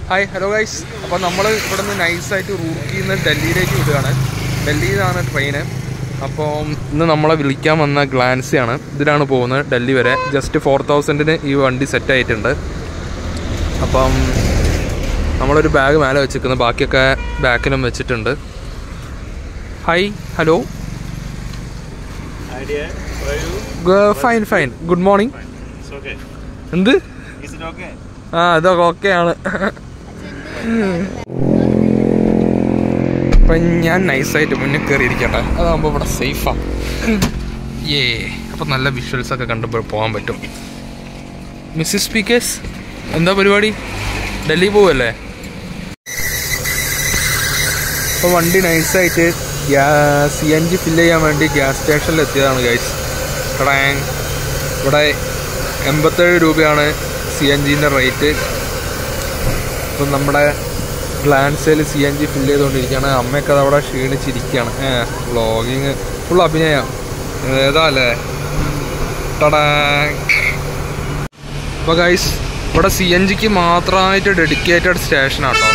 Hi hello guys. അപ്പോൾ നമ്മൾ ഇവിടെ നിന്ന് നൈസായിട്ട് റൂർക്കിയിൽ നിന്ന് ഡൽഹിയിലേക്ക് വിടുകയാണ്. ഡൽഹിയിലാണ് ട്രെയിന്. അപ്പോൾ ഇന്ന് നമ്മളെ വിളിക്കാൻ വന്ന ഗ്ലാൻസിയാണ്. ഇതിലാണ് പോകുന്നത് ഡൽഹി വരെ. ജസ്റ്റ് 4000-ന് ഈ വണ്ടി സെറ്റായിട്ടുണ്ട്. അപ്പം നമ്മളൊരു ബാഗ് മേലെ വെച്ചിരിക്കുന്നത്, ബാക്കിയൊക്കെ ബാക്കിലും വെച്ചിട്ടുണ്ട്. Hi hello. Fine fine. Good morning. എന്ത്? ഇതൊക്കെ ഓക്കെയാണ്. അപ്പം ഞാൻ നൈസായിട്ട് മുന്നിൽ കയറിയിരിക്കട്ടെ, അതാകുമ്പോൾ ഇവിടെ സേഫാണ്. അപ്പം നല്ല വിഷ്വൽസൊക്കെ കണ്ടുമ്പോൾ പോകാൻ പറ്റും. മിസ്സിസ് സ്പീക്കേഴ്സ്, എന്താ പരിപാടി? ഡൽഹി പോവല്ലേ? അപ്പോൾ വണ്ടി നൈസായിട്ട് CNG ഫില്ല് ചെയ്യാൻ വേണ്ടി ഗ്യാസ് സ്റ്റേഷനിൽ എത്തിയതാണ് ഗൈസ്. ഇവിടെ 87 രൂപയാണ് CNGൻ്റെ റേറ്റ്. ഇപ്പം നമ്മുടെ ഗ്ലാൻസിൽ CNG ഫില്ല് ചെയ്തുകൊണ്ടിരിക്കുകയാണ്. അമ്മയൊക്കെ അതവിടെ ക്ഷീണിച്ചിരിക്കുകയാണ്. വ്ളോഗിങ് ഫുൾ അഭിനയം ഏതാ അല്ലേ? അപ്പോൾ ഗൈസ്, ഇവിടെ CNGക്ക് മാത്രമായിട്ട് ഡെഡിക്കേറ്റഡ് സ്റ്റേഷനാണ് കേട്ടോ.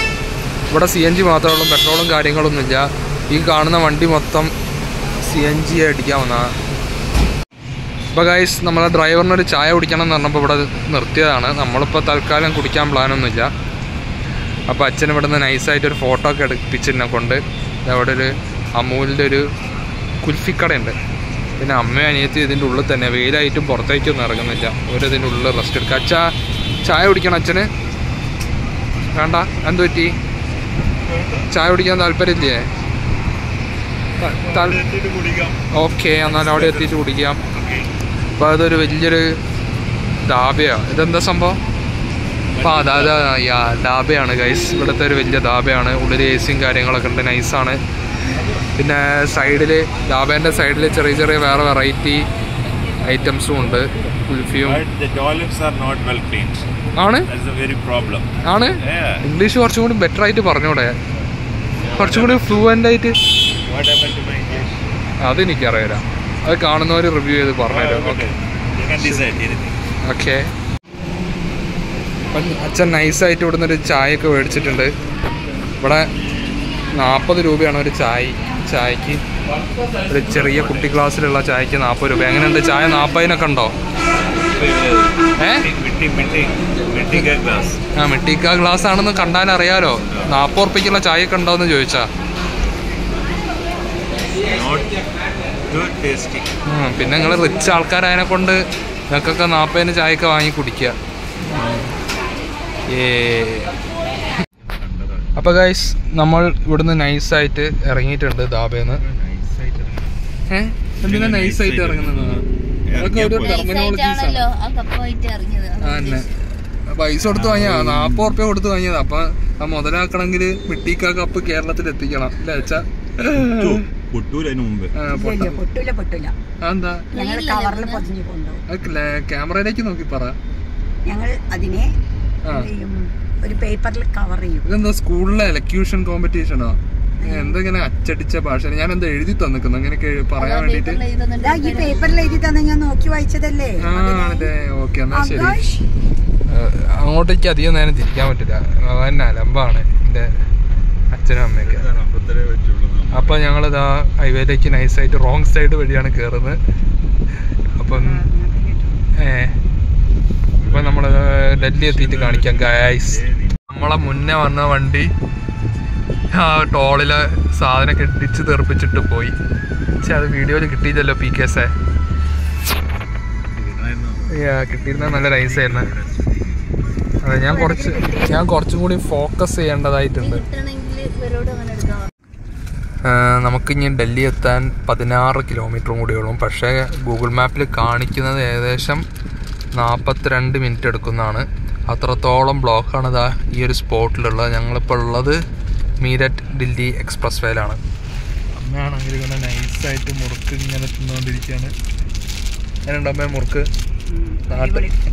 ഇവിടെ CNG മാത്രമേ ഉള്ളൂ, പെട്രോളും കാര്യങ്ങളൊന്നുമില്ല. ഈ കാണുന്ന വണ്ടി മൊത്തം CNG അടിക്കാൻ വന്നതാണ്. അപ്പോൾ ഗൈസ്, നമ്മളെ ഡ്രൈവറിനൊരു ചായ കുടിക്കണം എന്ന് പറഞ്ഞപ്പോൾ ഇവിടെ നിർത്തിയതാണ്. നമ്മളിപ്പോൾ തൽക്കാലം കുടിക്കാൻ പ്ലാനൊന്നുമില്ല. അപ്പോൾ അച്ഛൻ ഇവിടെ നിന്ന് നൈസായിട്ടൊരു ഫോട്ടോ ഒക്കെ എടുപ്പിച്ചതിനെ കൊണ്ട് അവിടെ ഒരു അമൂലിൻ്റെ ഒരു കുൽഫിക്കടയുണ്ട്. പിന്നെ അമ്മയും അനിയത്തി ഇതിൻ്റെ ഉള്ളിൽ തന്നെ, വെയിലായിട്ടും പുറത്തേക്കൊന്നും ഇറങ്ങുന്നില്ല. ഇതിൻ്റെ ഉള്ളിൽ റെസ്റ്റ് എടുക്കുക. ചായ കുടിക്കണം അച്ഛന്? വേണ്ട? എന്ത് പറ്റി? ചായ കുടിക്കാൻ താല്പര്യമില്ലേ? ഓക്കെ, എന്നാൽ അവിടെ എത്തിയിട്ട് കുടിക്കാം. അപ്പോൾ അതൊരു വലിയൊരു ധാബയാണ്. ഇതെന്താ സംഭവം? അപ്പോൾ അതായത് ധാബയാണ് ഗൈസ്. ഇവിടുത്തെ ഒരു വലിയ ധാബയാണ്. ഉള്ളിൽ AC കാര്യങ്ങളൊക്കെ ഉണ്ട്, നൈസാണ്. പിന്നെ സൈഡിൽ, ധാബേൻ്റെ സൈഡിൽ ചെറിയ ചെറിയ വേറെ വെറൈറ്റി ഐറ്റംസും ഉണ്ട്. കുൽഫിയും ആണ്. ഇംഗ്ലീഷ് കുറച്ചും കൂടി ബെറ്റർ ആയിട്ട് പറഞ്ഞൂടെ? കുറച്ചും കൂടി ഫ്ലുവൻ്റ് ആയിട്ട്. അതെനിക്കറിയില്ല, അത് കാണുന്നവർ റിവ്യൂ ചെയ്ത് പറഞ്ഞുതരാം. ഓക്കെ. അപ്പം അച്ഛൻ നൈസായിട്ട് ഇവിടുന്ന് ഒരു ചായയൊക്കെ മേടിച്ചിട്ടുണ്ട്. ഇവിടെ 40 രൂപയാണ് ഒരു ചായക്ക്. ഒരു ചെറിയ കുട്ടി ക്ലാസ്സിലുള്ള ചായക്ക് 40 രൂപ. എങ്ങനെയുണ്ട് ചായ? 40-നൊക്കെ ഉണ്ടോ? മിട്ടിക്ക ഗ്ലാസ് ആണെന്ന് കണ്ടാൽ അറിയാലോ. 40 ഉറുപ്പിക്കുള്ള ചായയൊക്കെ ഉണ്ടോയെന്ന് ചോദിച്ചാ. പിന്നെ നിങ്ങൾ റിച്ച് ആൾക്കാരായതിനെ കൊണ്ട് നിങ്ങൾക്കൊക്കെ 40-ന് ചായയൊക്കെ വാങ്ങി കുടിക്കുക. അപ്പോൾ ഗൈസ്, നമ്മൾ ഇവിടുന്ന് നൈസായിട്ട് ഇറങ്ങിയിട്ടുണ്ട് ധാബേന്ന്. എന്തിനാ നൈസായിട്ട് ഇറങ്ങുന്നത്? അതൊക്കെ ഒരു ടെർമിനോളജീസ് ആണ്. പൈസ കൊടുത്ത് വാങ്ങിയാ, 40 ഉറുപ്പ്യ കൊടുത്ത് വാങ്ങിയതാ. അപ്പൊ ആ മുതലാക്കണമെങ്കിൽ മിട്ടിക്ക കപ്പ് കേരളത്തിൽ എത്തിക്കണം അല്ലേ അച്ഛാ? എന്താ ക്യാമറയിലേക്ക് നോക്കി പറ. ഞങ്ങൾ അതിനെ ഒരു പേപ്പറിൽ കവർ ചെയ്യും. ഇതെന്താ സ്കൂളിലെ എലക്യൂഷൻ കോമ്പറ്റീഷനോ? എന്തെങ്ങനെ അച്ചടിച്ച ഭാഷ? ഞാൻ എന്താ എഴുതി തന്നിക്കുന്നു അങ്ങനെയൊക്കെ പറയാൻ വേണ്ടിട്ട്? ഈ പേപ്പറിൽ എഴുതി തന്നെ ഞാൻ നോക്കി വായിച്ചതല്ലേ. ആണല്ലേ? ഓക്കെ, എന്നാ ശരി. അങ്ങോട്ടേക്ക് അധികം നേരം തിരിക്കാൻ പറ്റില്ല, തന്നെ അലമ്പാണ് എൻ്റെ അച്ഛനും അമ്മയൊക്കെ. അപ്പൊ ഞങ്ങളിതാ ഹൈവേയിലേക്ക് നൈസായിട്ട് റോങ് സൈഡ് വഴിയാണ് കയറുന്നത്. അപ്പം ഇപ്പൊ നമ്മള് ഡൽഹി എത്തിയിട്ട് കാണിക്കാം ഗൈസ്. നമ്മളെ മുന്നേ വന്ന വണ്ടി ടോളിലെ സാധനമൊക്കെ ഇടിച്ച് തെറിപ്പിച്ചിട്ട് പോയി. പക്ഷെ അത് വീഡിയോയിൽ കിട്ടിയില്ലല്ലോ. PKS കിട്ടിയിരുന്ന നല്ല നൈസായിരുന്നു. അതെ, ഞാൻ കുറച്ചും കൂടി ഫോക്കസ് ചെയ്യേണ്ടതായിട്ടുണ്ട്. നമുക്കിനി ഡൽഹി എത്താൻ 16 കിലോമീറ്ററും കൂടി ഉള്ളൂ. പക്ഷേ ഗൂഗിൾ മാപ്പിൽ കാണിക്കുന്നത് ഏകദേശം 42 മിനിറ്റ് എടുക്കുന്നതാണ്. അത്രത്തോളം ബ്ലോക്കാണ് ഇതാ ഈ ഒരു സ്പോട്ടിലുള്ളത്. ഞങ്ങളിപ്പോൾ ഉള്ളത് മീരറ്റ് ദില്ലി എക്സ്പ്രസ് വേയിലാണ്. അമ്മയാണെങ്കിൽ ഇങ്ങനെ നൈസായിട്ട് മുറുക്ക് ഇങ്ങനെ തിന്നുകൊണ്ടിരിക്കുകയാണ്. ഞാനുണ്ട് അമ്മ മുറുക്ക്.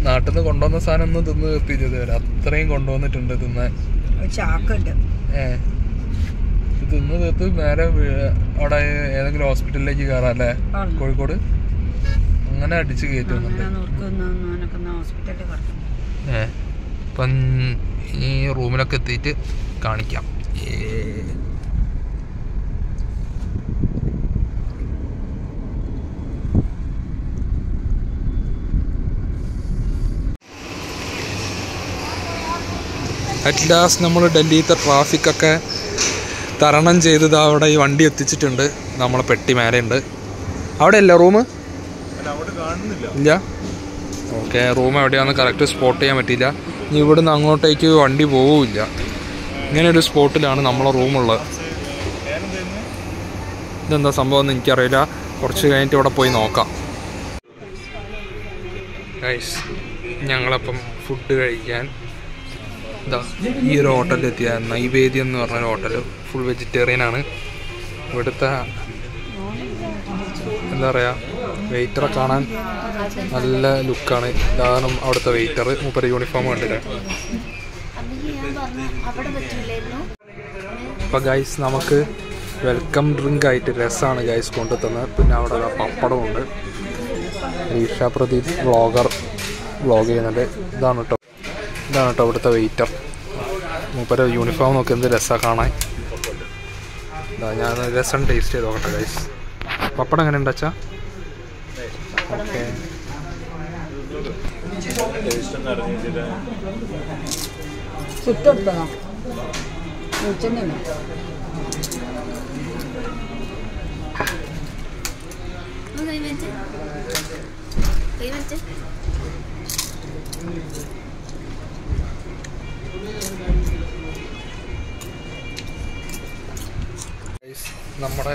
നാട്ടിൽ നിന്ന് കൊണ്ടുവന്ന സാധനം ഒന്നും തിന്ന് തീർത്തിച്ചത് വരെ അത്രയും കൊണ്ടുവന്നിട്ടുണ്ട് തിന്നാൻ. തിന്ന് തീർത്ത് നേരെ അവിടെ ഏതെങ്കിലും ഹോസ്പിറ്റലിലേക്ക് കയറാം അല്ലേ? കോഴിക്കോട് അങ്ങനെ അടിച്ച് കയറ്റുന്നുണ്ട്. അപ്പം ഈ റൂമിലൊക്കെ എത്തിയിട്ട് കാണിക്കാം. അറ്റ് ലാസ്റ്റ് നമ്മൾ ഡൽഹിയിലത്തെ ട്രാഫിക്കൊക്കെ തരണം ചെയ്തത് അവിടെ ഈ വണ്ടി എത്തിച്ചിട്ടുണ്ട്. നമ്മളെ പെട്ടി മേലെ ഉണ്ട്. അവിടെ അല്ല റൂം ഇല്ല. ഓക്കെ, റൂം എവിടെയാണെന്ന് കറക്റ്റ് സ്പോട്ട് ചെയ്യാൻ പറ്റിയില്ല. ഇനി ഇവിടുന്ന് അങ്ങോട്ടേക്ക് വണ്ടി പോവില്ല. ഇങ്ങനെ ഒരു സ്പോട്ടിലാണ് നമ്മളെ റൂമുള്ളത്. ഇതെന്താ സംഭവം എന്ന് എനിക്കറിയില്ല. കുറച്ച് കഴിഞ്ഞിട്ട് ഇവിടെ പോയി നോക്കാം. ഗൈസ്, ഞങ്ങളപ്പം ഫുഡ് കഴിക്കാൻ ഇതാ ഈ ഒരു ഹോട്ടലിലെത്തിയ നൈവേദ്യം എന്ന് പറഞ്ഞൊരു ഹോട്ടൽ. ഫുൾ വെജിറ്റേറിയൻ ആണ്. ഇവിടുത്തെ എന്താ പറയുക, വെയിറ്ററെ കാണാൻ നല്ല ലുക്കാണ്. ഇതാണ് അവിടുത്തെ വെയിറ്റർ. മൂപ്പര് യൂണിഫോം കണ്ടില്ല. അപ്പം ഗൈസ്, നമുക്ക് വെൽക്കം ഡ്രിങ്ക് ആയിട്ട് രസമാണ് ഗൈസ് കൊണ്ടു തന്നത്. പിന്നെ അവിടെ പപ്പടമുണ്ട്. ഈഷ പ്രദീപ് വ്ളോഗ് ചെയ്യുന്നുണ്ട്. ഇതാണ് കേട്ടോ ഇവിടുത്തെ വെയിറ്റർ. മൂപ്പര യൂണിഫോം നോക്കി എന്ത് രസമാണ് കാണാൻ. ഞാൻ രസം ടേസ്റ്റ് ചെയ്ത് നോക്കട്ടെ ഗൈസ്. പപ്പടം എങ്ങനെ ഉണ്ടാച്ചാ? ഓക്കെ, നമ്മുടെ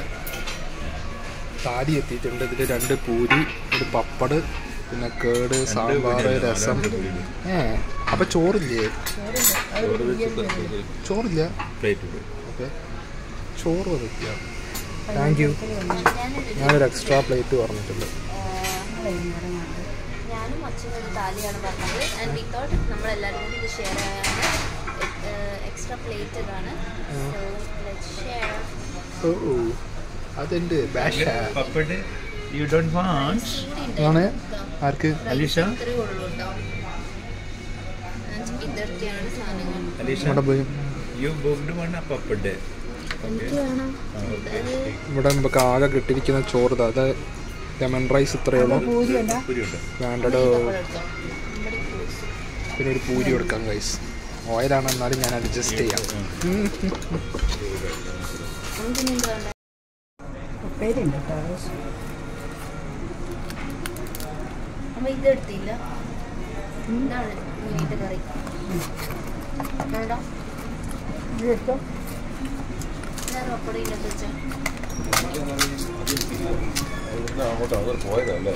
താലി എത്തിയിട്ടുണ്ട്. ഇതിൽ 2 പൂരി, ഒരു പപ്പട്, പിന്നെ കേട്, സാമ്പാർ, രസം. അപ്പം ചോറില്ലേ? ചോറില്ല. ഓക്കെ, ചോറ് വെക്കുക. Thank you. ഞാനൊരു എക്സ്ട്രാ പ്ലേറ്റ് പറഞ്ഞിട്ടുണ്ട്. ഞാനും അച്ഛനൊരു താലിയാണ് പറഞ്ഞത്. ആൻഡ് വി തോട്ട് നമ്മളെല്ലാവരും കൂടി ഇത് ഷെയർ ചെയ്യാൻ എക്സ്ട്രാ പ്ലേറ്റ് ഇതാണ്. അതുണ്ട്. You don't want? Arc? Alisha? Alisha, you booked one puppet. ഇവിടെ നമുക്ക് ആകെ കിട്ടിയിരിക്കുന്ന ചോറ് അത് ലെമൺ റൈസ് ഇത്രയേ ഉള്ളൂ. വേണ്ടടോ. പിന്നെ ഒരു പൂരി കൊടുക്കാം ഗൈസ്. ഓയിലാണ്, എന്നാലും ഞാൻ അഡ്ജസ്റ്റ് ചെയ്യാം. ഇതെടുത്തില്ല. ഇതാണ് പൂരിയുടെ കറി. പപ്പടം ഇല്ലാത്ത വെച്ചാ പോയതല്ലേ?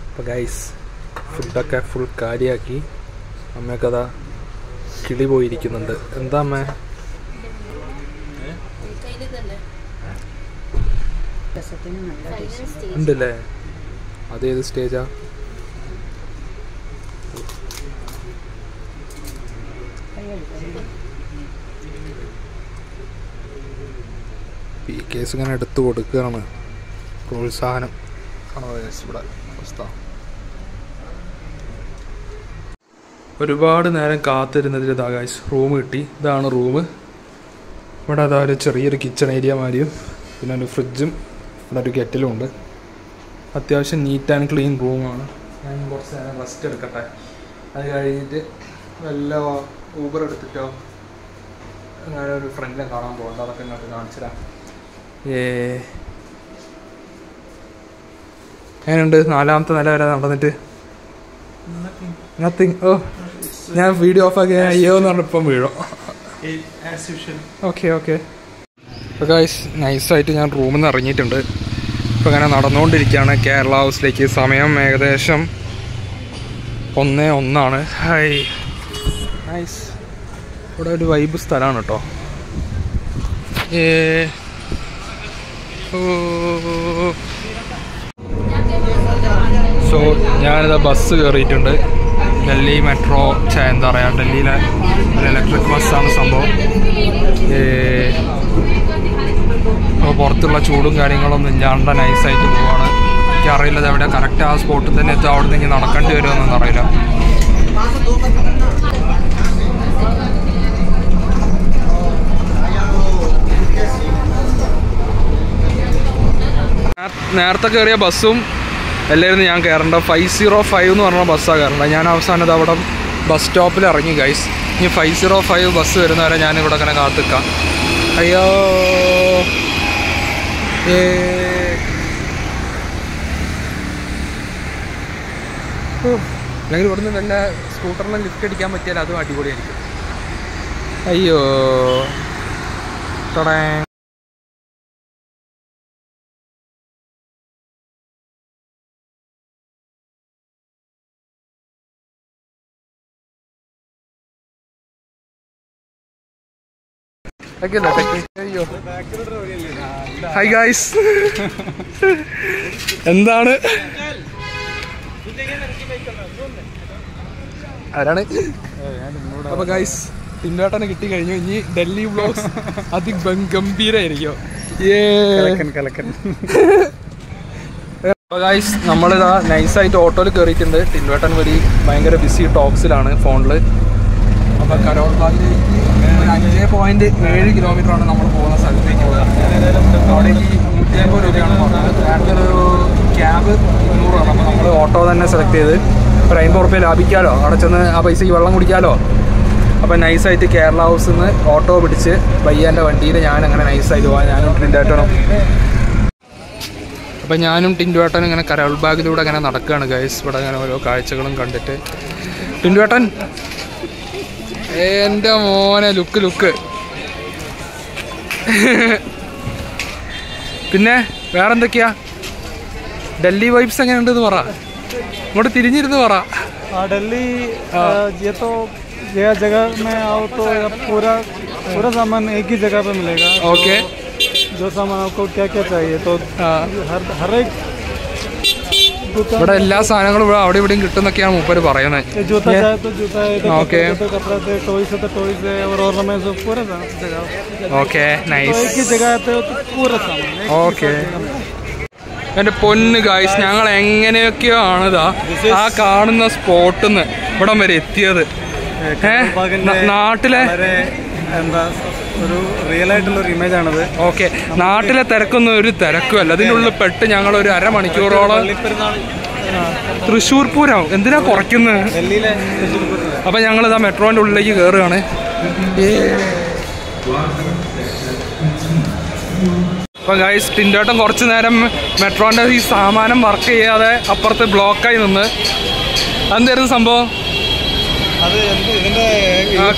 അപ്പോൾ ഗൈസ്, ഫുഡൊക്കെ ഫുൾ കാര്യമാക്കി. അമ്മയൊക്കെ കിളി പോയിരിക്കുന്നുണ്ട്. എന്താ അമ്മ? ഉണ്ടല്ലേ? അതേത് സ്റ്റേജാ? ഈ കേസ് ഇങ്ങനെ എടുത്തു കൊടുക്കുകയാണ്. പ്രോത്സാഹനം ആണോ ഇവിടെ അവസ്ഥ? ഒരുപാട് നേരം കാത്തിരുന്നതിൽ ഇതാ ഗൈസ് റൂം കിട്ടി. ഇതാണ് റൂം. ഇവിടെ അതാ ഒരു ചെറിയൊരു കിച്ചൺ ഏരിയ മാതിരിയും പിന്നെ ഒരു ഫ്രിഡ്ജും ഇവിടെ ഒരു കെറ്റിലും ഉണ്ട്. അത്യാവശ്യം നീറ്റ് ആൻഡ് ക്ലീൻ റൂമാണ്. ഞാൻ കുറച്ച് നേരം റെസ്റ്റ് എടുക്കട്ടെ. അത് കഴിഞ്ഞിട്ട് വല്ല ഊബർ എടുത്തിട്ടോ അങ്ങനെ ഒരു ഫ്രണ്ടിനെ കാണാൻ പോകുന്നുണ്ട്. അതൊക്കെ ഇങ്ങോട്ട് കാണിച്ചിടാം. എങ്ങനെയുണ്ട് 4ാമത്തെ നില വരെ നടന്നിട്ട്? നത്തിങ്. ഓ, ഞാൻ വീഡിയോ ഓഫാക്കി അയ്യോ എന്ന് പറഞ്ഞിപ്പം വീഴും. ഓക്കെ. അപ്പോൾ ഗൈസ്, നൈസായിട്ട് ഞാൻ റൂമിൽ നിന്ന് ഇറങ്ങിയിട്ടുണ്ട്. ഇപ്പോൾ ഇങ്ങനെ നടന്നുകൊണ്ടിരിക്കുകയാണ് കേരള ഹൗസിലേക്ക്. സമയം ഏകദേശം 1:01. Hi nice. ഇവിടെ ഒരു വൈബ് സ്ഥലമാണ് കേട്ടോ. സോ ഞാനിതാ ബസ് കയറിയിട്ടുണ്ട്. ഡൽഹി മെട്രോ, എന്താ പറയുക, ഡൽഹിയിലെ ഒരു ഇലക്ട്രിക് ബസ്സാണ് സംഭവം. പുറത്തുള്ള ചൂടും കാര്യങ്ങളൊന്നും ഇല്ലാണ്ട് നൈസായിട്ട് പോവാണ്. എനിക്കറിയില്ല എവിടെ കറക്റ്റ് ആ സ്പോട്ടിൽ തന്നെ എത്തും, അവിടെ നിന്ന് നടക്കേണ്ടി വരുമെന്നൊന്നും അറിയില്ല. നേരത്തെ കയറിയ ബസ്സും എല്ലാവരും ഞാൻ കയറേണ്ട 505 എന്ന് പറഞ്ഞ ബസ്സാണ് കയറേണ്ടത്. ഞാൻ അവസാനം അവിടെ ബസ് സ്റ്റോപ്പിൽ ഇറങ്ങി ഗൈസ്. ഇനി 505 ബസ് വരുന്നവരെ ഞാനിവിടെ അങ്ങനെ കാത്തിക്കാം. അയ്യോ അല്ലെങ്കിൽ ഇവിടുന്ന് വല്ല സ്കൂട്ടറിനെ ലിഫ്റ്റ് അടിക്കാൻ പറ്റിയാൽ അതും അടിപൊളിയായിരിക്കും. അയ്യോ തുടേ ഹായ് ഗായ്സ്, എന്താണ് ആരാണ്? അപ്പൊ ഗായ്സ് ടിൻഡുവേട്ടനെ കിട്ടി കഴിഞ്ഞു. ഇനി ഡൽഹി വ്ലോഗ്സ് അതിഗംഭീരായിരിക്കും. അപ്പൊ ഗായ്സ് നമ്മളിതാ നൈസായിട്ട് ഓട്ടോയിൽ കയറിയിട്ടുണ്ട്. ടിൻഡുവേട്ടൻ വഴി ഭയങ്കര ബിസി ടോക്സിലാണ് ഫോണിൽ. അപ്പൊ കരോൾ ബാഗിലേക്ക് 5.7 കിലോമീറ്ററാണ് നമ്മൾ പോകുന്ന സ്ഥലത്തേക്ക് പോകുക. അവിടേക്ക് 150 രൂപയാണ് പറഞ്ഞത്. നേരത്തൊരു ക്യാബ് 200 ആണ്. അപ്പോൾ നമ്മൾ ഓട്ടോ തന്നെ സെലക്ട് ചെയ്ത് ഒരു 50 റുപ്യ ലാഭിക്കാമല്ലോ, അവിടെ ചെന്ന് ആ പൈസയ്ക്ക് വെള്ളം കുടിക്കാമല്ലോ. അപ്പോൾ നൈസായിട്ട് കേരള ഹൗസിൽ നിന്ന് ഓട്ടോ പിടിച്ച് പയ്യൻ്റെ വണ്ടിയിൽ ഞാനങ്ങനെ നൈസായിട്ട് പോകാൻ ഞാനും ടിൻഡുവേട്ടനും. അപ്പോൾ ഞാനും ടിൻഡുവേട്ടനും ഇങ്ങനെ കരോൾ ബാഗിലൂടെ അങ്ങനെ നടക്കുകയാണ് ഗൈസ്. ഇവിടെ അങ്ങനെ ഓരോ കാഴ്ചകളും കണ്ടിട്ട്. ടിൻഡുവേട്ടൻ എൻ്റെ മോനെ ലുക്ക് പിന്നെ വേറെന്തൊക്കെയാ ഡൽഹി വൈബ്സ് എങ്ങനെയുണ്ടെന്ന് പറ, ഇങ്ങോട്ട് തിരിഞ്ഞിരുന്ന് പറ. दिल्ली ये तो यह जगह में आओ तो पूरा सामान एक ही जगह पे मिलेगा. ओके, जो सामान आपको क्या क्या चाहिए तो हर एक ഇവിടെ എല്ലാ സാധനങ്ങളും ഇവിടെ അവിടെ ഇവിടെയും കിട്ടുന്നൊക്കെയാണ് മൂപ്പര് പറയുന്നത്. जूता चाहे तो जूता है, ओके, कपड़ा से टॉयज है तो टॉयज है, और ऑर्नामेंट्स पूरा जगह. Okay nice. एक ही जगह पे तो पूरा सामान. ഓക്കെ എൻ്റെ പൊന്ന് ഗായ്സ്, ഞങ്ങൾ എങ്ങനെയൊക്കെയോ ആണിതാ ആ കാണുന്ന സ്പോട്ടിൽ നിന്ന് ഇവിടം വരെ എത്തിയത്. നാട്ടിലെ എന്താ ഒരു റിയൽ ആയിട്ടുള്ള ഒരു ഇമേജ് ആണത്. ഓക്കെ, നാട്ടിലെ തിരക്കൊന്നും ഒരു തിരക്കുമല്ല. അതിനുള്ളിൽ പെട്ട് ഞങ്ങൾ ഒരു അരമണിക്കൂറോളം തൃശ്ശൂർ പൂരം എന്തിനാ കുറയ്ക്കുന്നത്. അപ്പം ഞങ്ങളിതാ മെട്രോൻ്റെ ഉള്ളിലേക്ക് കയറുകയാണ്. അപ്പം ഗൈസ് ടിൻഡുവേട്ടൻ കുറച്ച് നേരം മെട്രോൻ്റെ ഈ സാമാനം വർക്ക് ചെയ്യാതെ അപ്പുറത്ത് ബ്ലോക്കായി നിന്ന്. അതെന്തായിരുന്നു സംഭവം?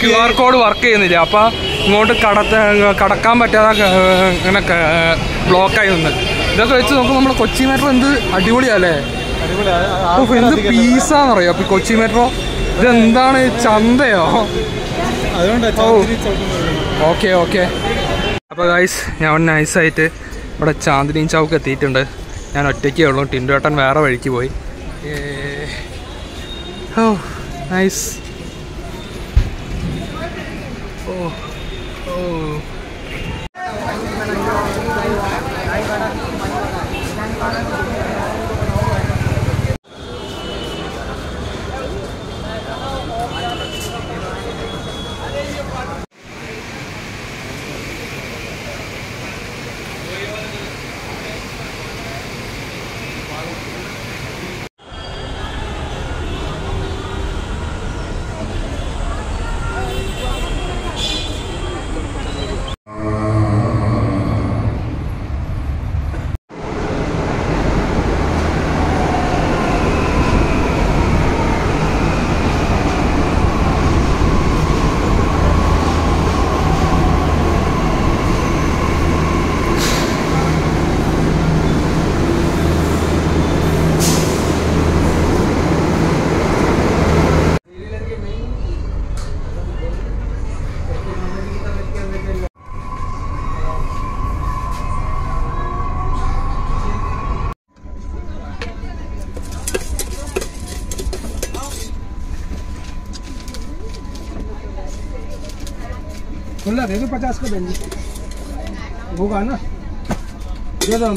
QR കോഡ് വർക്ക് ചെയ്യുന്നില്ല. അപ്പം ഇങ്ങോട്ട് കടക്കാൻ പറ്റാതെ ഇങ്ങനെ ബ്ലോക്കായി നിന്ന്. ഇതൊക്കെ വെച്ച് നോക്കുമ്പോൾ നമ്മുടെ കൊച്ചി മെട്രോ എന്ത് അടിപൊളിയല്ലേ, എന്ത് പീസാന്ന് അറിയോ. അപ്പം കൊച്ചി മെട്രോ ഇതെന്താണ് ചന്തയോ? Okay okay. അപ്പോൾ ഗൈസ് ഞാൻ നൈസായിട്ട് ഇവിടെ ചാന്ദിനി ചൗക്ക് എത്തിയിട്ടുണ്ട്. ഞാൻ ഒറ്റയ്ക്കേ ഉള്ളൂ, ടിൻഡുവേട്ടൻ വേറെ വഴിക്ക് പോയി. ഓ നൈസ്. ഓ ഓ खुला दे दो 50 का बेंजी होगा ना. ഇതാ